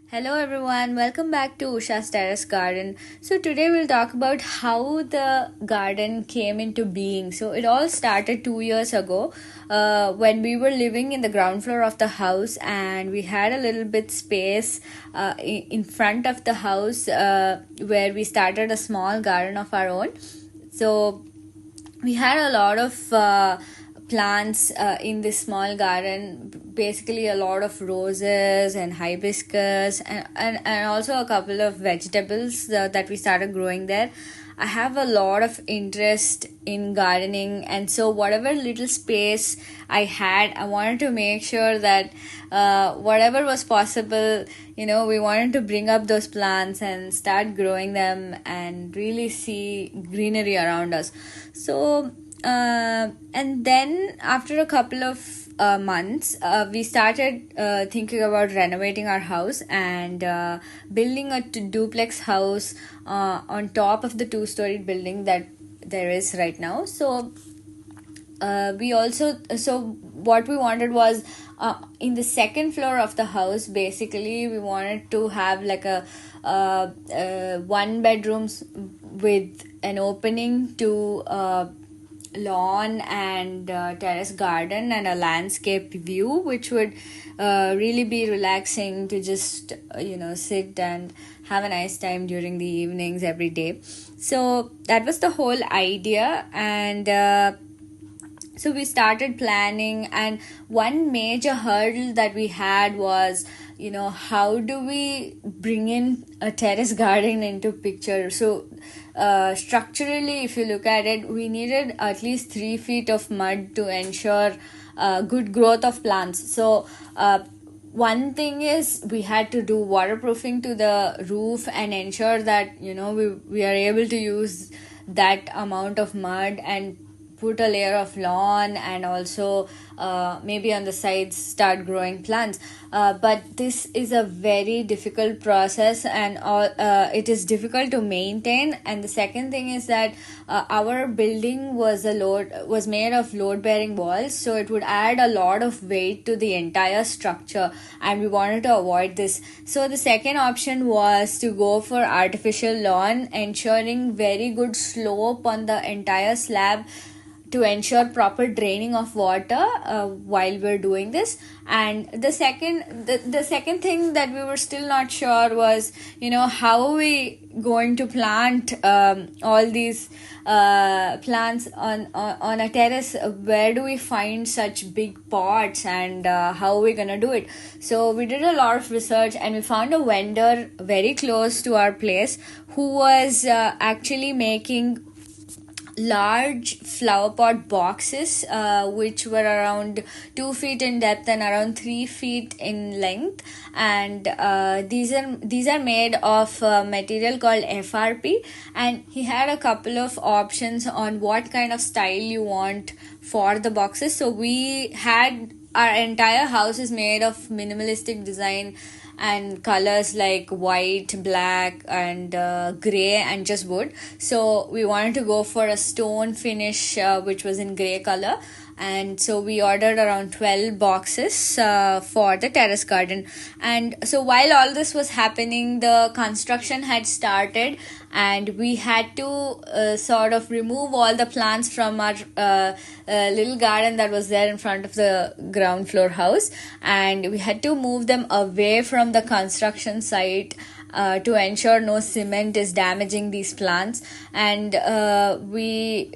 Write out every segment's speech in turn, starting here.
Hello everyone, welcome back to Usha's Terrace Garden. So today we'll talk about how the garden came into being. So it all started 2 years ago when we were living in the ground floor of the house, and we had a little bit space in front of the house where we started a small garden of our own. So we had a lot of plants in this small garden, basically a lot of roses and hibiscus, and also a couple of vegetables that we started growing there. I have a lot of interest in gardening, and so whatever little space I had, I wanted to make sure that whatever was possible, we wanted to bring up those plants and start growing them and really see greenery around us. So and then after a couple of months, we started thinking about renovating our house and building a duplex house on top of the two-storied building that there is right now. So what we wanted was in the second floor of the house, basically we wanted to have like a one bedrooms with an opening to lawn and terrace garden and a landscape view, which would really be relaxing to just sit and have a nice time during the evenings every day. So that was the whole idea, and so we started planning, and one major hurdle that we had was, how do we bring in a terrace garden into picture? So structurally, if you look at it, we needed at least 3 feet of mud to ensure good growth of plants. So one thing is we had to do waterproofing to the roof and ensure that we are able to use that amount of mud and put a layer of lawn, and also maybe on the sides start growing plants. But this is a very difficult process, and it is difficult to maintain. And the second thing is that our building was made of load bearing walls, so it would add a lot of weight to the entire structure, and we wanted to avoid this. So the second option was to go for artificial lawn, ensuring very good slope on the entire slab to ensure proper draining of water while we're doing this. And the second thing that we were still not sure was, how are we going to plant all these plants on a terrace? Where do we find such big pots, and how are we gonna do it? So we did a lot of research, and we found a vendor very close to our place who was actually making large flower pot boxes which were around 2 feet in depth and around 3 feet in length, and these are made of material called FRP, and he had a couple of options on what kind of style you want for the boxes. So we had our entire house is made of minimalistic design and colors like white, black, and gray, and just wood. So we wanted to go for a stone finish which was in gray color, and so we ordered around 12 boxes for the terrace garden. And so while all this was happening, the construction had started, and we had to sort of remove all the plants from our little garden that was there in front of the ground floor house, and we had to move them away from the construction site to ensure no cement is damaging these plants. And we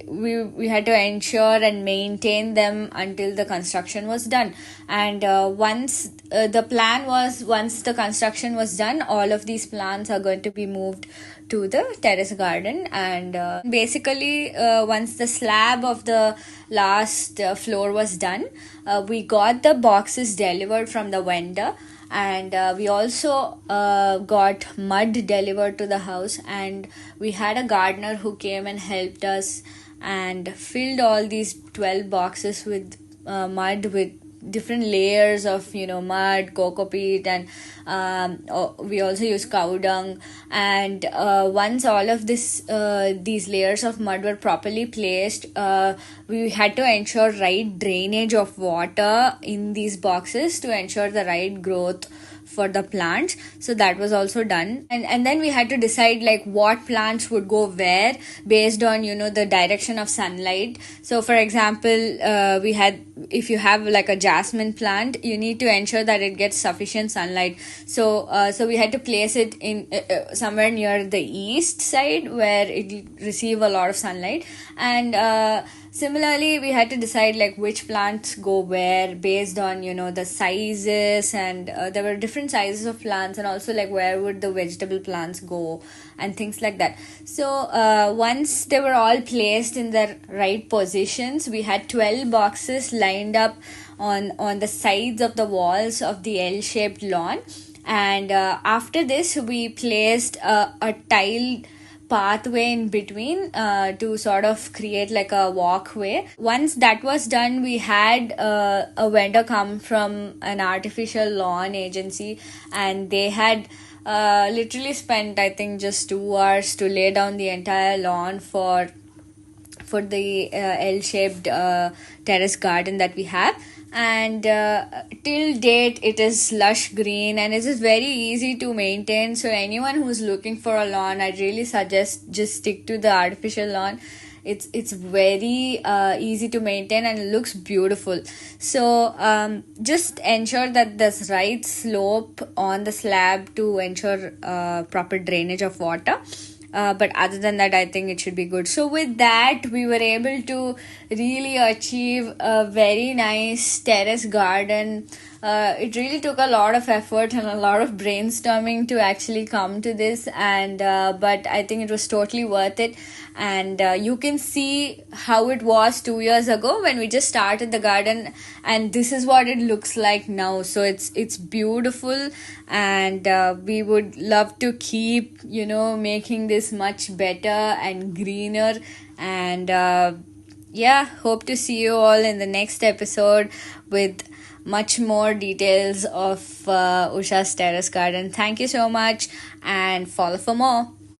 had to ensure and maintain them until the construction was done. And once the construction was done, all of these plants are going to be moved to the terrace garden. And basically once the slab of the last floor was done, we got the boxes delivered from the vendor, and we also got mud delivered to the house, and we had a gardener who came and helped us and filled all these 12 boxes with mud, with different layers of mud, cocoa peat, and we also use cow dung. And once all of these layers of mud were properly placed, we had to ensure right drainage of water in these boxes to ensure the right growth for the plants. So that was also done, and then we had to decide like what plants would go where based on the direction of sunlight. So for example, we had, if you have like a jasmine plant, you need to ensure that it gets sufficient sunlight. So we had to place it in somewhere near the east side where it receive a lot of sunlight. And similarly, we had to decide like which plants go where based on the sizes, and there were different sizes of plants, and also like where would the vegetable plants go and things like that. So once they were all placed in their right positions, we had 12 boxes lined up on the sides of the walls of the L-shaped lawn. And after this, we placed a tiled pathway in between to sort of create like a walkway. Once that was done, we had a vendor come from an artificial lawn agency, and they had literally spent, I think, just 2 hours to lay down the entire lawn for the L-shaped terrace garden that we have. And till date it is lush green, and it is very easy to maintain. So anyone who's looking for a lawn, I really suggest just stick to the artificial lawn. It's very easy to maintain, and it looks beautiful. So just ensure that there's right slope on the slab to ensure proper drainage of water. But other than that, I think it should be good. So with that, we were able to really achieve a very nice terrace garden. It really took a lot of effort and a lot of brainstorming to actually come to this, and but I think it was totally worth it. And you can see how it was 2 years ago when we just started the garden, and this is what it looks like now. So it's beautiful, and we would love to keep making this much better and greener. And yeah, hope to see you all in the next episode with much more details of Usha's terrace garden. Thank you so much, and follow for more.